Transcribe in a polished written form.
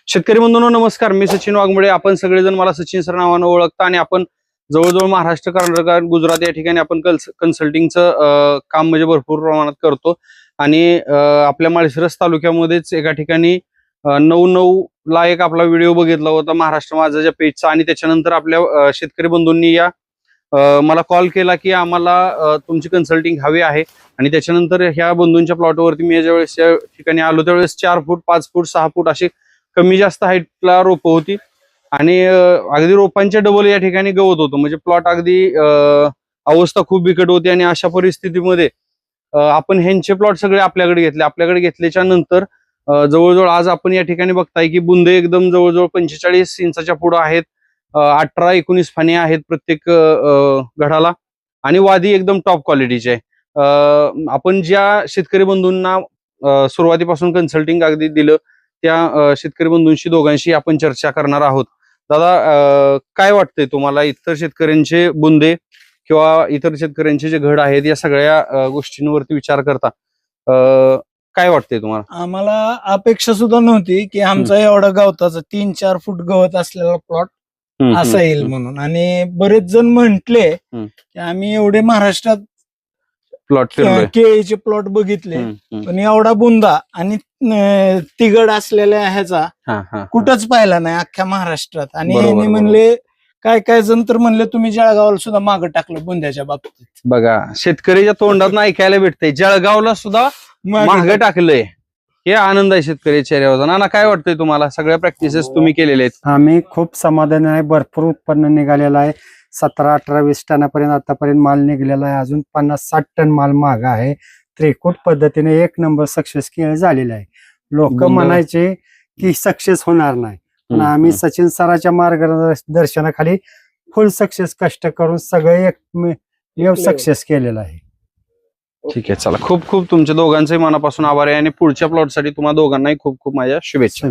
शेतकरी बंधूंनो नमस्कार. मी सचिन वाघमोडे. आपण सगळेजण मला सचिन सर नावानं ओळखता आणि आपण जवळजवळ महाराष्ट्र, कर्नाटक, गुजरात या ठिकाणी आपण कन्सल्टिंगचं काम म्हणजे भरपूर प्रमाणात करतो. आणि आपल्या माळशिरस तालुक्यामध्येच एका ठिकाणी 9/9 ला एक आपला व्हिडिओ बघितला होता महाराष्ट्र माझाच्या पेजचा. आणि त्याच्यानंतर आपल्या शेतकरी बंधूंनी मला कॉल केला की आम्हाला तुमची कन्सल्टिंग हवी आहे. आणि त्याच्यानंतर ह्या बंधूंच्या प्लॉटवरती मी ज्यावेळेस या ठिकाणी आलो त्यावेळेस 4 फूट 5 फूट 6 फूट अशी कमी जास्त हाईटला रोपं होती. आणि अगदी रोपांच्या डबल या ठिकाणी गवत होतं. म्हणजे प्लॉट अगदी अवस्था खूप बिकट होती. आणि अशा परिस्थितीमध्ये आपण ह्यांचे प्लॉट सगळे आपल्याकडे घेतल्याच्या नंतर जवळजवळ आज आपण या ठिकाणी बघताय की बुंदे एकदम जवळजवळ 45 इंचाच्या पुढे आहेत. 18-19 फाने आहेत प्रत्येक घडाला. आणि वादी एकदम टॉप क्वालिटीचे आहे. आपण ज्या शेतकरी बंधूंना सुरुवातीपासून कन्सल्टिंग अगदी दिलं त्या शेतकरी बंधूंशी दोघांशी आपण चर्चा करणार आहोत. दादा, काय वाटतंय तुम्हाला इतर शेतकऱ्यांचे बुंदे किंवा इतर शेतकऱ्यांचे जे घड आहेत या सगळ्या गोष्टींवरती विचार करता काय वाटतंय तुम्हाला? आम्हाला अपेक्षा सुद्धा नव्हती की आमचा एवढा गवताचा 3-4 फूट गवत असलेला प्लॉट असा येईल म्हणून. आणि बरेच जण म्हंटले की आम्ही एवढे महाराष्ट्रात प्लॉट केळीचे प्लॉट बघितले पण एवढा बुंदा आणि तिगड असलेल्या ह्याचा कुठंच पाहिला नाही अख्ख्या महाराष्ट्रात. आणि यांनी म्हणले काय जण तर म्हणले तुम्ही जळगावला सुद्धा मागं टाकलं बुंद्याच्या बाबतीत. बघा, शेतकऱ्याच्या तोंडात ऐकायला भेटतंय जळगावला सुद्धा मागं टाकलंय. हे आनंद आहे शेतकरी चेहऱ्यावर. नाना, काय वाटतंय तुम्हाला? सगळ्या प्रॅक्टिसेस तुम्ही केलेल्या आहेत. आम्ही खूप समाधान आहे. भरपूर उत्पन्न निघालेलं आहे. 17, 18, 20 टनापर्यंत आतापर्यंत माल निघालेला आहे. अजून 50-60 टन माल माग आहे. त्रिकूट पद्धतीने 1 नंबर सक्सेस झालेला आहे. लोक म्हणायचे की सक्सेस होणार नाही, पण आम्ही सचिन सरांच्या मार्गदर्शनाखाली फुल सक्सेस कष्ट करून सगळे एक सक्सेस केलेला आहे. ठीक आहे, चला. खूप खूप तुमच्या दोघांचंही मनापासून आभार आहे. आणि पुढच्या प्लॉटसाठी तुम्हाला दोघांनाही खूप खूप माझ्या शुभेच्छा.